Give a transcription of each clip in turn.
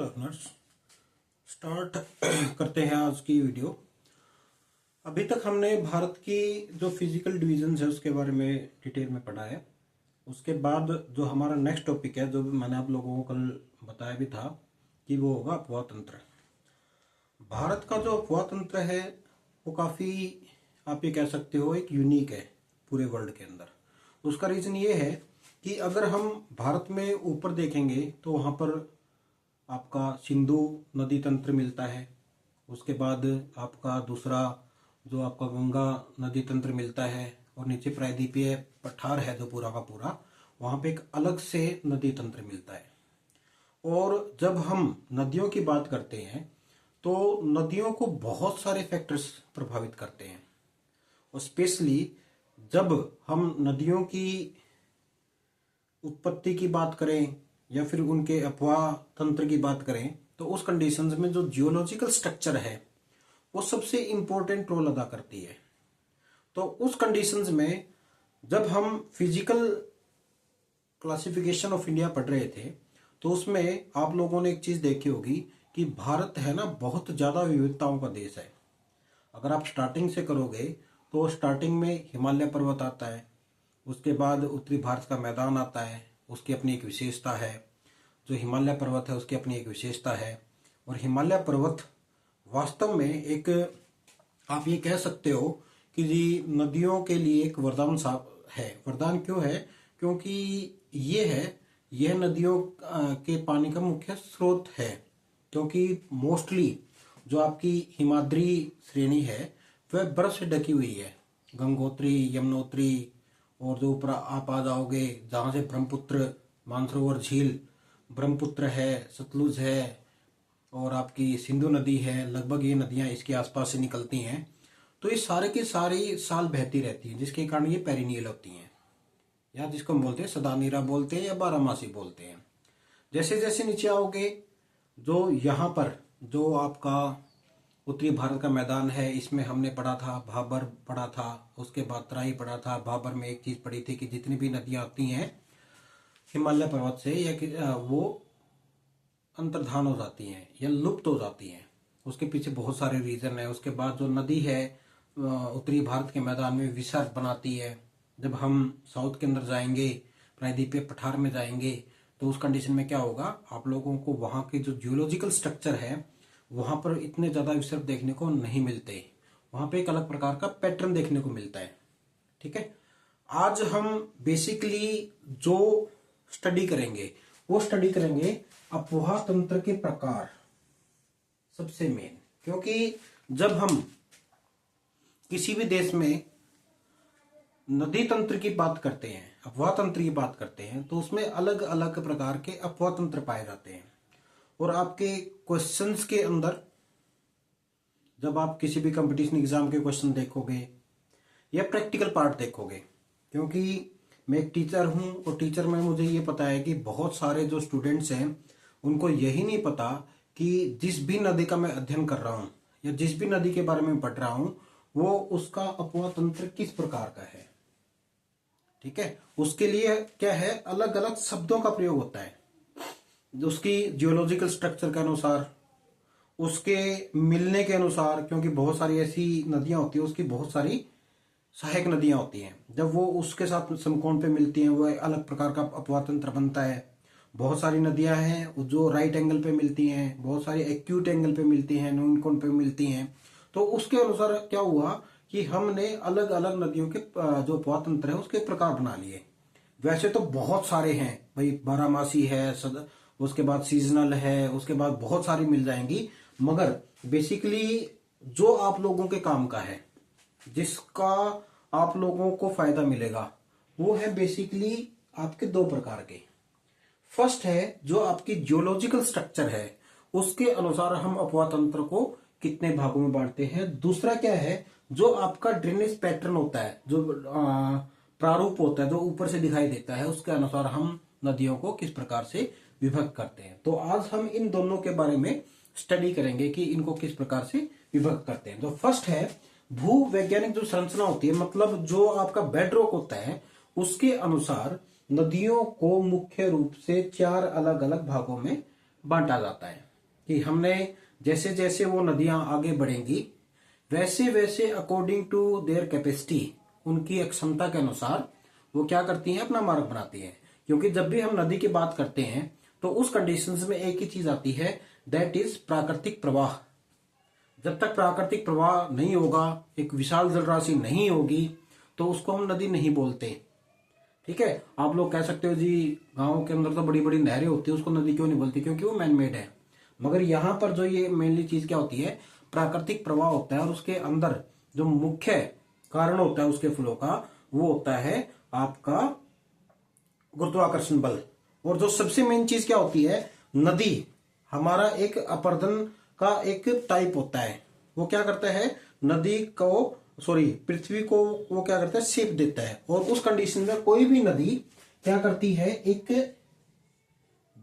Learners start करते हैं आज की वीडियो। अभी तक हमने भारत की जो फिजिकल डिवीजन्स है उसके बारे में डिटेल में पढ़ा है। उसके बाद जो हमारा नेक्स्ट टॉपिक है, जो मैंने आप लोगों को कल बताया भी था कि वो होगा अफवाह तंत्र। भारत का जो अफवाह तंत्र है वो काफ़ी, आप ये कह सकते हो, एक यूनिक है पूरे वर्ल्ड के अंदर। उसका रीज़न ये है कि अगर हम भारत में ऊपर देखेंगे तो वहाँ पर आपका सिंधु नदी तंत्र मिलता है। उसके बाद आपका दूसरा जो आपका गंगा नदी तंत्र मिलता है, और नीचे प्रायद्वीपीय पठार है जो पूरा का पूरा, वहाँ पे एक अलग से नदी तंत्र मिलता है। और जब हम नदियों की बात करते हैं तो नदियों को बहुत सारे फैक्टर्स प्रभावित करते हैं, और स्पेशली जब हम नदियों की उत्पत्ति की बात करें या फिर उनके अफवाह तंत्र की बात करें तो उस कंडीशंस में जो जियोलॉजिकल स्ट्रक्चर है वो सबसे इंपॉर्टेंट रोल अदा करती है। तो उस कंडीशंस में जब हम फिजिकल क्लासिफिकेशन ऑफ इंडिया पढ़ रहे थे तो उसमें आप लोगों ने एक चीज देखी होगी कि भारत है ना, बहुत ज्यादा विविधताओं का देश है। अगर आप स्टार्टिंग से करोगे तो स्टार्टिंग में हिमालय पर्वत आता है, उसके बाद उत्तरी भारत का मैदान आता है, उसकी अपनी एक विशेषता है। जो हिमालय पर्वत है उसकी अपनी एक विशेषता है, और हिमालय पर्वत वास्तव में एक, आप ये कह सकते हो कि जी नदियों के लिए एक वरदान सा है। वरदान क्यों है? क्योंकि यह नदियों के पानी का मुख्य स्रोत है। क्योंकि मोस्टली जो आपकी हिमाद्री श्रेणी है वह बर्फ से ढकी हुई है। गंगोत्री, यमुनोत्री, और जो ऊपर आप आ जाओगे जहाँ से ब्रह्मपुत्र मानसरोवर झील, ब्रह्मपुत्र है, सतलुज है, और आपकी सिंधु नदी है, लगभग ये नदियाँ इसके आसपास से निकलती हैं। तो ये सारे की सारी साल बहती रहती हैं, जिसके कारण ये पेरिनियल होती हैं, या जिसको हम बोलते हैं सदानीरा बोलते हैं या बारहमासी बोलते हैं। जैसे जैसे नीचे आओगे, जो यहाँ पर जो आपका उत्तरी भारत का मैदान है, इसमें हमने पढ़ा था, भाबर पढ़ा था, उसके बाद तराई पढ़ा था। भाबर में एक चीज पढ़ी थी कि जितनी भी नदियां आती हैं हिमालय पर्वत से या वो अंतर्धान हो जाती हैं या लुप्त हो जाती हैं। उसके पीछे बहुत सारे रीजन है। उसके बाद जो नदी है उत्तरी भारत के मैदान में विसर्ग बनाती है। जब हम साउथ के अंदर जाएंगे, प्रायद्वीपीय पठार में जाएंगे, तो उस कंडीशन में क्या होगा, आप लोगों को वहां के जो जियोलॉजिकल स्ट्रक्चर है वहां पर इतने ज्यादा विसर्ग देखने को नहीं मिलते। वहां पे एक अलग प्रकार का पैटर्न देखने को मिलता है। ठीक है, आज हम बेसिकली जो स्टडी करेंगे वो स्टडी करेंगे अफवाह तंत्र के प्रकार, सबसे मेन। क्योंकि जब हम किसी भी देश में नदी तंत्र की बात करते हैं, अफवाह तंत्र की बात करते हैं, तो उसमें अलग अलग प्रकार के अफवाह तंत्र पाए जाते हैं। और आपके क्वेश्चंस के अंदर जब आप किसी भी कंपटीशन एग्जाम के क्वेश्चन देखोगे या प्रैक्टिकल पार्ट देखोगे, क्योंकि मैं एक टीचर हूं और टीचर में मुझे ये पता है कि बहुत सारे जो स्टूडेंट्स हैं उनको यही नहीं पता कि जिस भी नदी का मैं अध्ययन कर रहा हूं या जिस भी नदी के बारे में पढ़ रहा हूं वो उसका अफवाह तंत्र किस प्रकार का है। ठीक है, उसके लिए क्या है, अलग अलग शब्दों का प्रयोग होता है। उसकी जियोलॉजिकल स्ट्रक्चर के अनुसार, उसके मिलने के अनुसार, क्योंकि बहुत सारी ऐसी नदियां होती है, उसकी बहुत सारी सहायक नदियां होती हैं। जब वो उसके साथ समकोण पे मिलती हैं वो अलग प्रकार का अफवाह तंत्र बनता है। बहुत सारी नदियां हैं जो राइट एंगल पे मिलती हैं, बहुत सारी एक्यूट एंगल पे मिलती हैं, न्यून कोण पे मिलती हैं। तो उसके अनुसार क्या हुआ कि हमने अलग अलग नदियों के जो अफवाह तंत्र है उसके प्रकार बना लिए। वैसे तो बहुत सारे हैं भाई, बारहमासी है, उसके बाद सीजनल है, उसके बाद बहुत सारी मिल जाएंगी, मगर बेसिकली जो आप लोगों के काम का है, जिसका आप लोगों को फायदा मिलेगा, वो है बेसिकली आपके दो प्रकार के। फर्स्ट है जो आपकी जियोलॉजिकल स्ट्रक्चर है, उसके अनुसार हम अफवाह तंत्र को कितने भागों में बांटते हैं। दूसरा क्या है, जो आपका ड्रेनेज पैटर्न होता है, जो प्रारूप होता है, जो ऊपर से दिखाई देता है, उसके अनुसार हम नदियों को किस प्रकार से विभक्त करते हैं। तो आज हम इन दोनों के बारे में स्टडी करेंगे कि इनको किस प्रकार से विभक्त करते हैं। जो फर्स्ट है, भू वैज्ञानिक जो संरचना होती है, मतलब जो आपका बेडरॉक होता है, उसके अनुसार नदियों को मुख्य रूप से 4 अलग अलग भागों में बांटा जाता है। कि हमने जैसे जैसे वो नदियां आगे बढ़ेंगी वैसे वैसे अकॉर्डिंग टू देयर कैपेसिटी, उनकी क्षमता के अनुसार वो क्या करती हैं, अपना मार्ग बनाती हैं। क्योंकि जब भी हम नदी की बात करते हैं तो उस कंडीशंस में एक ही चीज आती है, दैट इज प्राकृतिक प्रवाह। जब तक प्राकृतिक प्रवाह नहीं होगा, एक विशाल जलराशि नहीं होगी, तो उसको हम नदी नहीं बोलते। ठीक है, आप लोग कह सकते हो जी गांवों के अंदर तो बड़ी बड़ी नहरें होती है, उसको नदी क्यों नहीं बोलती, क्योंकि वो मैन मेड है। मगर यहाँ पर जो ये मेनली चीज क्या होती है, प्राकृतिक प्रवाह होता है, और उसके अंदर जो मुख्य कारण होता है उसके फ्लो का, वो होता है आपका गुरुत्वाकर्षण बल। और जो सबसे मेन चीज क्या होती है, नदी हमारा एक अपर्दन का एक टाइप होता है। वो क्या करता है, नदी को पृथ्वी को वो क्या करता है, शेप देता है। और उस कंडीशन में कोई भी नदी क्या करती है, एक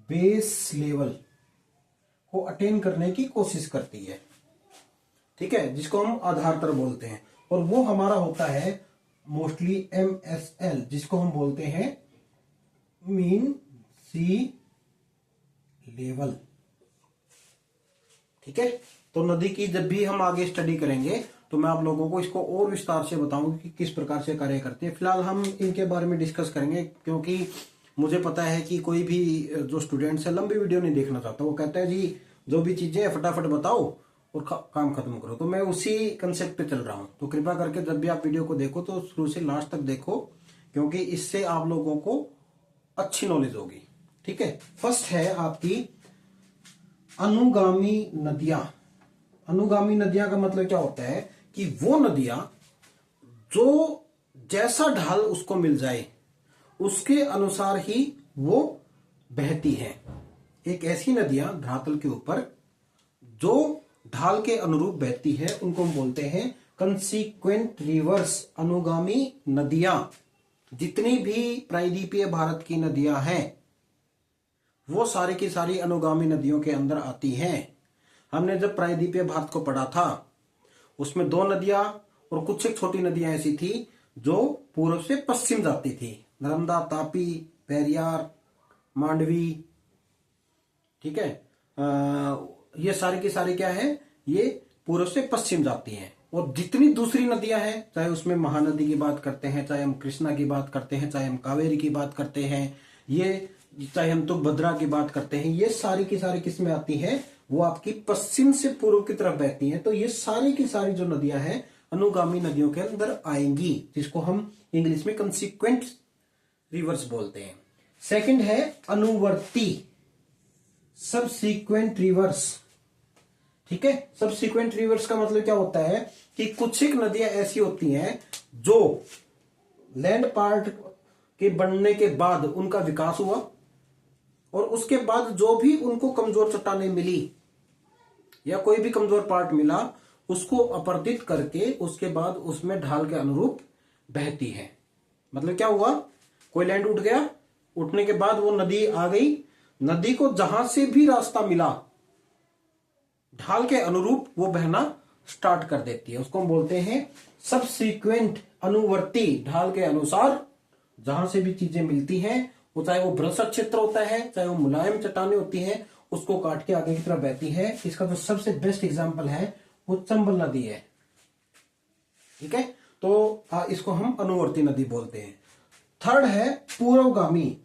बेस लेवल को अटेन करने की कोशिश करती है। ठीक है, जिसको हम आधार बोलते हैं, और वो हमारा होता है मोस्टली MSL, जिसको हम बोलते हैं मीन सी लेवल। ठीक है, तो नदी की जब भी हम आगे स्टडी करेंगे तो मैं आप लोगों को इसको और विस्तार से बताऊंगा कि किस प्रकार से कार्य करते हैं। फिलहाल हम इनके बारे में डिस्कस करेंगे, क्योंकि मुझे पता है कि कोई भी जो स्टूडेंट्स है लंबी वीडियो नहीं देखना चाहता। वो कहता है जी जो भी चीजें है फटाफट बताओ और काम खत्म करो। तो मैं उसी कंसेप्ट पे चल रहा हूं। तो कृपया करके जब भी आप वीडियो को देखो तो शुरू से लास्ट तक देखो, क्योंकि इससे आप लोगों को अच्छी नॉलेज होगी। ठीक है, फर्स्ट है आपकी अनुगामी नदियां। अनुगामी नदियां का मतलब क्या होता है कि वो नदियां जो जैसा ढाल उसको मिल जाए उसके अनुसार ही वो बहती हैं। एक ऐसी नदियां धरातल के ऊपर जो ढाल के अनुरूप बहती है उनको हम बोलते हैं कंसीक्वेंट रिवर्स, अनुगामी नदियां। जितनी भी प्रायद्वीपीय भारत की नदियां हैं वो सारी की सारी अनुगामी नदियों के अंदर आती हैं। हमने जब प्रायद्वीपीय भारत को पढ़ा था उसमें 2 नदियां और कुछ एक छोटी नदियां ऐसी थी जो पूर्व से पश्चिम जाती थी, नर्मदा, तापी, पेरियार, मांडवी। ठीक है, ये सारी की सारी क्या है, ये पूर्व से पश्चिम जाती हैं। और जितनी दूसरी नदियां हैं, चाहे उसमें महानदी की बात करते हैं, चाहे हम कृष्णा की बात करते हैं, चाहे हम कावेरी की बात करते हैं, ये चाहे हम तुंगभद्रा की बात करते हैं, ये सारी की सारी किसमें आती है, वो आपकी पश्चिम से पूर्व की तरफ बहती हैं। तो ये सारी की सारी जो नदियां हैं अनुगामी नदियों के अंदर आएंगी, जिसको हम इंग्लिश में कंसीक्वेंट रिवर्स बोलते हैं। सेकंड है अनुवर्ती, सबसीक्वेंट रिवर्स। ठीक है, सबसीक्वेंट रिवर्स का मतलब क्या होता है कि कुछ एक नदियां ऐसी होती हैं जो लैंड पार्ट के बनने के बाद उनका विकास हुआ और उसके बाद जो भी उनको कमजोर चट्टानें मिली या कोई भी कमजोर पार्ट मिला उसको अपर्दित करके उसके बाद उसमें ढाल के अनुरूप बहती है। मतलब क्या हुआ, कोई लैंड उठ गया, उठने के बाद वो नदी आ गई, नदी को जहां से भी रास्ता मिला ढाल के अनुरूप वो बहना स्टार्ट कर देती है। उसको हम बोलते हैं सबसीक्वेंट, अनुवर्ती, ढाल के अनुसार जहां से भी चीजें मिलती हैं, वो चाहे वो भ्रंशक क्षेत्र होता है चाहे वो मुलायम चट्टानें होती हैं, उसको काट के आगे की तरफ बहती है। इसका जो सबसे बेस्ट एग्जांपल है वो चंबल नदी है। ठीक है, तो इसको हम अनुवर्ती नदी बोलते हैं। थर्ड है पूर्वगामी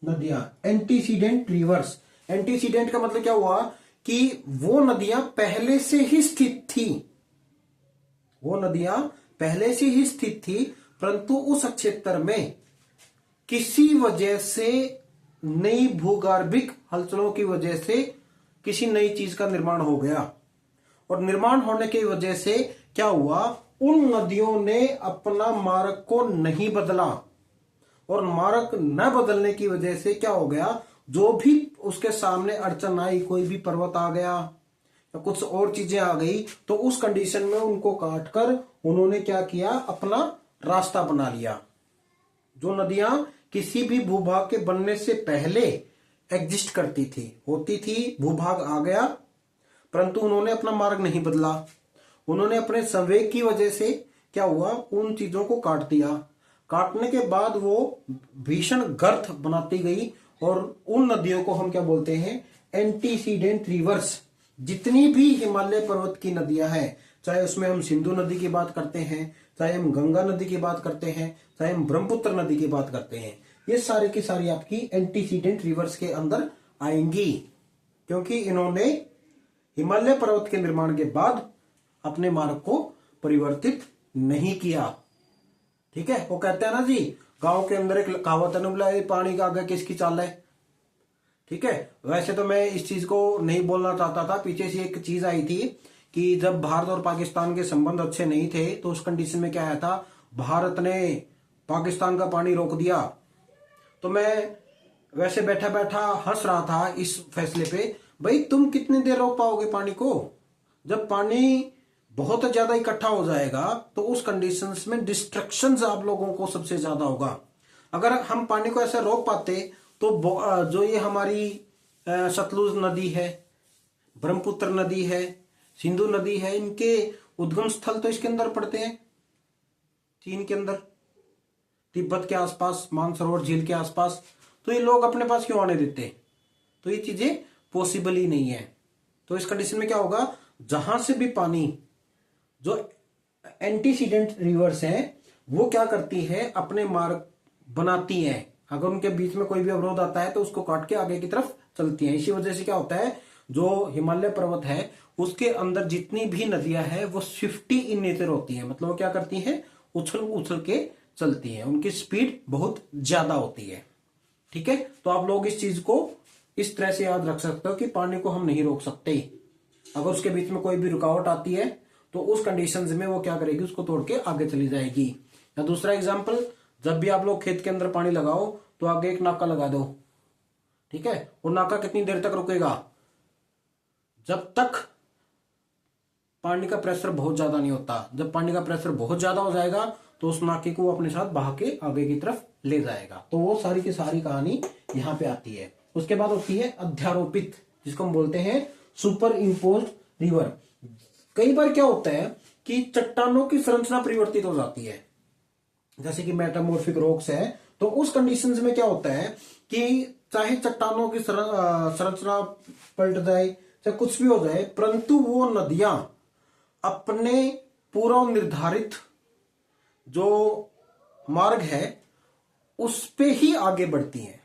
नदियां, एंटीसीडेंट रिवर्स। एंटीसीडेंट का मतलब क्या हुआ कि वो नदियां पहले से ही स्थित थी, वो नदियां पहले से ही स्थित थी, परंतु उस क्षेत्र में किसी वजह से नई भूगर्भिक हलचलों की वजह से किसी नई चीज का निर्माण हो गया, और निर्माण होने की वजह से क्या हुआ, उन नदियों ने अपना मार्ग को नहीं बदला, और मार्ग न बदलने की वजह से क्या हो गया, जो भी उसके सामने अड़चन आई, कोई भी पर्वत आ गया या कुछ और चीजें आ गई, तो उस कंडीशन में उनको काटकर उन्होंने क्या किया, अपना रास्ता बना लिया। जो नदियां किसी भी भूभाग के बनने से पहले एग्जिस्ट करती थी, होती थी, भूभाग आ गया, परंतु उन्होंने अपना मार्ग नहीं बदला, उन्होंने अपने संवेग की वजह से क्या हुआ, उन चीजों को काट दिया। काटने के बाद वो भीषण गर्त बनाती गई, और उन नदियों को हम क्या बोलते हैं, एंटीसीडेंट रिवर्स। जितनी भी हिमालय पर्वत की नदियां हैं, चाहे उसमें हम सिंधु नदी की बात करते हैं, चाहे हम गंगा नदी की बात करते हैं, चाहे हम ब्रह्मपुत्र नदी की बात करते हैं, ये सारी की सारी आपकी एंटीसीडेंट रिवर्स के अंदर आएंगी, क्योंकि इन्होंने हिमालय पर्वत के निर्माण के बाद अपने मार्ग को परिवर्तित नहीं किया। ठीक है, वो कहते हैं ना जी, गांव के अंदर एक कहावत है ना, बोला पानी का आगे किसकी चाल है। ठीक है, वैसे तो मैं इस चीज को नहीं बोलना चाहता था, पीछे से एक चीज आई थी कि जब भारत और पाकिस्तान के संबंध अच्छे नहीं थे तो उस कंडीशन में क्या आया था, भारत ने पाकिस्तान का पानी रोक दिया। तो मैं वैसे बैठा बैठा हंस रहा था इस फैसले पे, भाई तुम कितनी देर रोक पाओगे पानी को, जब पानी बहुत ज्यादा इकट्ठा हो जाएगा तो उस कंडीशंस में डिस्ट्रक्शंस आप लोगों को सबसे ज्यादा होगा। अगर हम पानी को ऐसे रोक पाते तो जो ये हमारी सतलुज नदी है, ब्रह्मपुत्र नदी है, सिंधु नदी है, इनके उद्गम स्थल तो इसके अंदर पड़ते हैं, चीन के अंदर, तिब्बत के आसपास, मानसरोवर झील के आसपास, तो ये लोग अपने पास क्यों आने देते? तो ये चीजें पॉसिबल ही नहीं है। तो इस कंडीशन में क्या होगा, जहां से भी पानी, जो एंटीसीडेंट रिवर्स है, वो क्या करती है, अपने मार्ग बनाती है। अगर उनके बीच में कोई भी अवरोध आता है तो उसको काट के आगे की तरफ चलती है। इसी वजह से क्या होता है, जो हिमालय पर्वत है उसके अंदर जितनी भी नदियां हैं वो स्विफ्टी इन नेचर होती है, मतलब वो क्या करती हैं, उछल उछल के चलती हैं, उनकी स्पीड बहुत ज्यादा होती है। ठीक है, तो आप लोग इस चीज को इस तरह से याद रख सकते हो कि पानी को हम नहीं रोक सकते, अगर उसके बीच में कोई भी रुकावट आती है तो उस कंडीशंस में वो क्या करेगी, उसको तोड़ के आगे चली जाएगी। या दूसरा एग्जांपल, जब भी आप लोग खेत के अंदर पानी लगाओ तो आगे एक नाका लगा दो। ठीक है, और नाका कितनी देर तक रुकेगा, जब तक पानी का प्रेशर बहुत ज्यादा नहीं होता। जब पानी का प्रेशर बहुत ज्यादा हो जाएगा तो उस नाके को अपने साथ बहा के आगे की तरफ ले जाएगा। तो वो सारी की सारी कहानी यहाँ पे आती है। उसके बाद होती है अध्यारोपित, जिसको हम बोलते हैं सुपर इम्पोज्ड रिवर। कई बार क्या होता है कि चट्टानों की संरचना परिवर्तित हो जाती है, जैसे कि मेटामॉर्फिक रॉक्स है, तो उस कंडीशंस में क्या होता है कि चाहे चट्टानों की संरचना पलट जाए, चाहे कुछ भी हो जाए, परंतु वो नदियां अपने पूरा निर्धारित जो मार्ग है उस पे ही आगे बढ़ती हैं।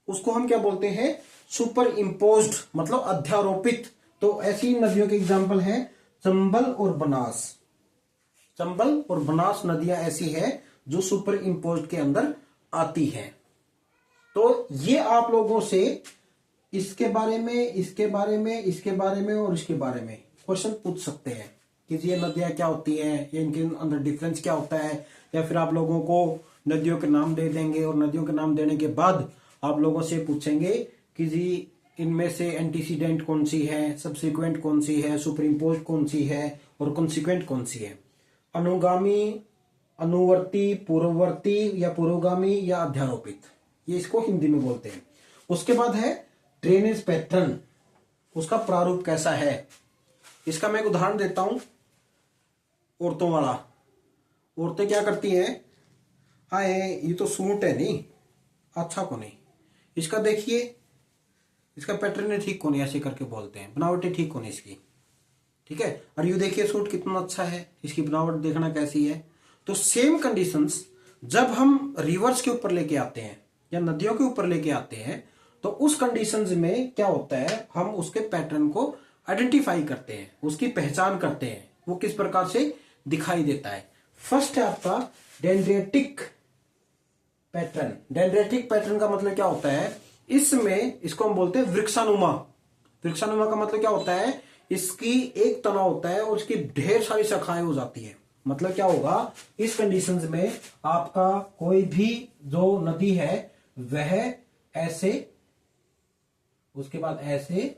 उसको हम क्या बोलते हैं, सुपर इम्पोज्ड, मतलब अध्यारोपित। तो ऐसी नदियों के एग्जाम्पल हैं चंबल और बनास। चंबल और बनास नदियां ऐसी है जो सुपर इम्पोज्ड के अंदर आती हैं। तो ये आप लोगों से इसके बारे में, इसके बारे में, इसके बारे में और इसके बारे में क्वेश्चन पूछ सकते हैं कि ये नदियां क्या होती हैं, ये इनके अंदर डिफरेंस क्या होता है। या फिर आप लोगों को नदियों के नाम दे देंगे और नदियों के नाम देने के बाद आप लोगों से पूछेंगे कि जी इनमें से एंटीसीडेंट कौन सी है, सब्सिक्वेंट कौन सी है, सुपर इम्पोज्ड कौन सी है और कॉन्सिक्वेंट कौन सी है, अनुगामी, अनुवर्ती, पूर्ववर्ती या पुरोगामी या अध्यारोपित, ये इसको हिंदी में बोलते हैं। उसके बाद है ड्रेनेज पैटर्न, उसका प्रारूप कैसा है। इसका मैं एक उदाहरण देता हूं, औरतों वाला। औरतें क्या करती हैं, आए ये तो सूट है नहीं, अच्छा को नहीं, इसका देखिए, इसका पैटर्न है ठीक को नहीं, ऐसे करके बोलते हैं, बनावटी ठीक को नहीं इसकी। ठीक है, और ये देखिए सूट कितना अच्छा है, इसकी बनावट देखना कैसी है। तो सेम कंडीशंस जब हम रिवर्स के ऊपर लेके आते हैं या नदियों के ऊपर लेके आते हैं तो उस कंडीशंस में क्या होता है, हम उसके पैटर्न को आइडेंटिफाई करते हैं, उसकी पहचान करते हैं, वो किस प्रकार से दिखाई देता है। फर्स्ट है आपका डेंड्रेटिक पैटर्न। डेंड्रेटिक पैटर्न का मतलब क्या होता है, इसमें इसको हम बोलते हैं वृक्षानुमा। वृक्षानुमा का मतलब क्या होता है, इसकी एक तना होता है और उसकी ढेर सारी शाखाएं हो जाती है। मतलब क्या होगा, इस कंडीशंस में आपका कोई भी जो नदी है वह ऐसे, उसके बाद ऐसे,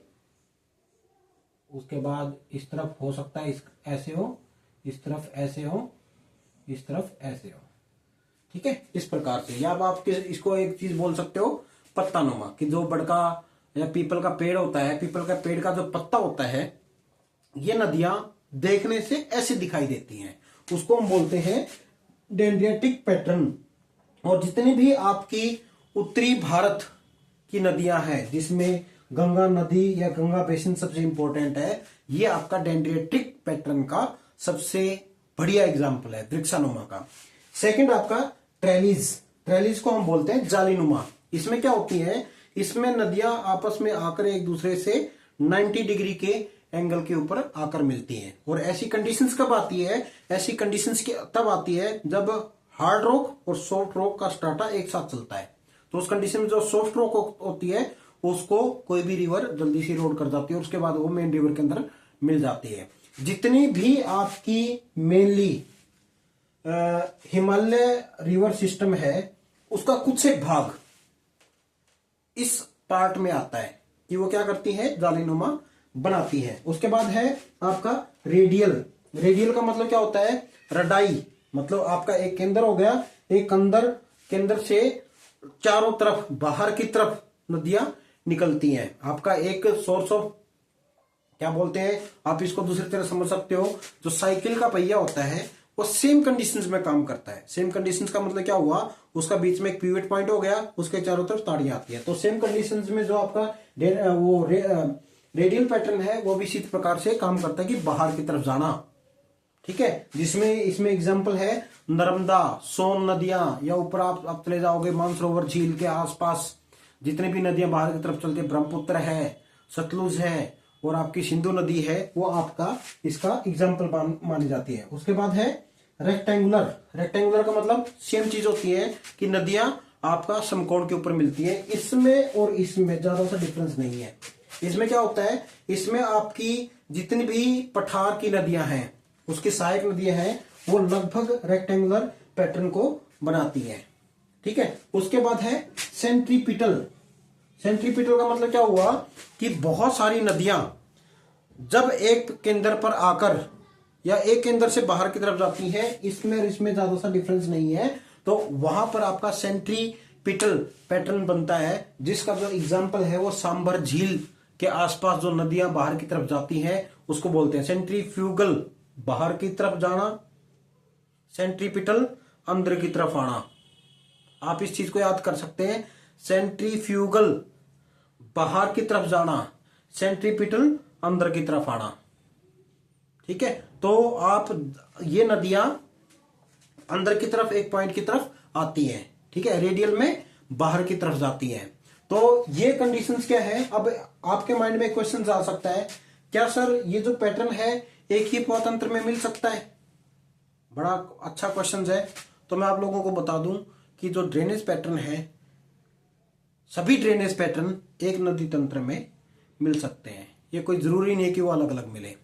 उसके बाद इस तरफ हो सकता है, इस ऐसे हो, इस तरफ ऐसे हो, इस तरफ ऐसे हो। ठीक है, इस प्रकार से। या आप इसको एक चीज बोल सकते हो पत्तानुमा, कि जो बड़का या पीपल का पेड़ होता है, पीपल का पेड़ का जो पत्ता होता है, ये नदियां देखने से ऐसे दिखाई देती हैं, उसको हम बोलते हैं डेंड्रेटिक पैटर्न। और जितनी भी आपकी उत्तरी भारत की नदियां हैं जिसमें गंगा नदी या गंगा बेसिन सबसे इंपॉर्टेंट है। ये आपका डेंड्रिटिक पैटर्न का सबसे बढ़िया एग्जाम्पल है वृक्षानुमा का। सेकंड आपका ट्रेलीज। ट्रेलीज को हम बोलते हैं जालीनुमा। इसमें क्या होती है, इसमें नदियां आपस में आकर एक दूसरे से 90 डिग्री के एंगल के ऊपर आकर मिलती हैं। और ऐसी कंडीशंस कब आती है, ऐसी कंडीशंस तब आती है जब हार्ड रॉक और सॉफ्ट रॉक का स्ट्राटा एक साथ चलता है। तो उस कंडीशन में जो सॉफ्ट रॉक होती है उसको कोई भी रिवर जल्दी से इरोड कर जाती है और उसके बाद वो मेन रिवर के अंदर मिल जाती है। जितनी भी आपकी मेनली हिमालय रिवर सिस्टम है उसका कुछ एक भाग इस पार्ट में आता है कि वो क्या करती है, जालीनुमा बनाती है। उसके बाद है आपका रेडियल। रेडियल का मतलब क्या होता है, रडाई। मतलब आपका एक केंद्र हो गया, एक केंद्र से चारों तरफ बाहर की तरफ नदियां निकलती हैं। आपका एक सोर्स ऑफ क्या बोलते हैं, आप इसको दूसरी तरह समझ सकते हो, जो साइकिल का पहिया होता है वो सेम कंडीशंस में काम करता है। सेम कंडीशंस का मतलब क्या हुआ, उसका बीच में एक पिवट पॉइंट हो गया, उसके चारों तरफ ताड़ियां आती है। तो सेम कंडीशंस में जो आपका रेडियल पैटर्न है वो भी इसी प्रकार से काम करता है कि बाहर की तरफ जाना। ठीक है, जिसमें इसमें एग्जांपल है नर्मदा, सोन नदियां, या ऊपर आप चले जाओगे मानसरोवर झील के आसपास जितने भी नदियां बाहर की तरफ चलती है, ब्रह्मपुत्र है, सतलुज है और आपकी सिंधु नदी है, वो आपका इसका एग्जाम्पल मानी जाती है। उसके बाद है रेक्टेंगुलर। रेक्टेंगुलर का मतलब सेम चीज होती है कि नदियां आपका समकोण के ऊपर मिलती है। इसमें और इसमें ज्यादा सा डिफरेंस नहीं है। इसमें क्या होता है, इसमें आपकी जितनी भी पठार की नदियां हैं, उसकी सहायक नदियां हैं, वो लगभग रेक्टेंगुलर पैटर्न को बनाती है। ठीक है, उसके बाद है सेंट्रीपिटल। सेंट्रीपिटल का मतलब क्या हुआ कि बहुत सारी नदियां जब एक केंद्र पर आकर या एक केंद्र से बाहर की तरफ जाती है, इसमें और इसमें ज्यादा सा डिफरेंस नहीं है, तो वहां पर आपका सेंट्रीपिटल पैटर्न बनता है। जिसका जो एग्जांपल है वो सांबर झील के आसपास जो नदियां बाहर की तरफ जाती हैं उसको बोलते हैं सेंट्रीफ्यूगल, बाहर की तरफ जाना, सेंट्रीपिटल अंदर की तरफ आना। आप इस चीज को याद कर सकते हैं, सेंट्रीफ्यूगल बाहर की तरफ जाना, सेंट्रीपिटल अंदर की तरफ आना। ठीक है, तो आप ये नदियां अंदर की तरफ एक पॉइंट की तरफ आती हैं, ठीक है, रेडियल में बाहर की तरफ जाती हैं। तो ये कंडीशंस क्या है। अब आपके माइंड में क्वेश्चन आ सकता है, क्या सर ये जो पैटर्न है एक ही प्रतंत्र में मिल सकता है? बड़ा अच्छा क्वेश्चन है। तो मैं आप लोगों को बता दूं कि जो ड्रेनेज पैटर्न है, सभी ड्रेनेज पैटर्न एक नदी तंत्र में मिल सकते हैं। ये कोई जरूरी नहीं कि वो अलग अलग मिले।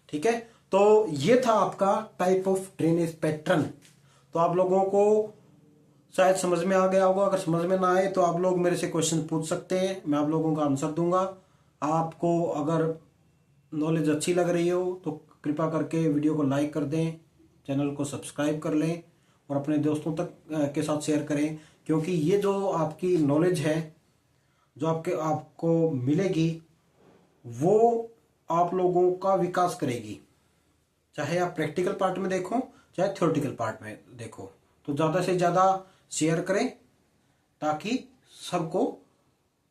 ठीक है, तो ये था आपका टाइप ऑफ ड्रेनेज पैटर्न। तो आप लोगों को शायद समझ में आ गया होगा। अगर समझ में ना आए तो आप लोग मेरे से क्वेश्चन पूछ सकते हैं, मैं आप लोगों का आंसर दूंगा। आपको अगर नॉलेज अच्छी लग रही हो तो कृपया करके वीडियो को लाइक कर दें, चैनल को सब्सक्राइब कर लें और अपने दोस्तों तक के साथ शेयर करें, क्योंकि ये जो आपकी नॉलेज है जो आपको मिलेगी वो आप लोगों का विकास करेगी। चाहे आप प्रैक्टिकल पार्ट में देखो चाहे थ्योरेटिकल पार्ट में देखो, तो ज़्यादा से ज़्यादा शेयर करें ताकि सबको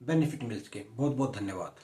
बेनिफिट मिल सके। बहुत बहुत धन्यवाद।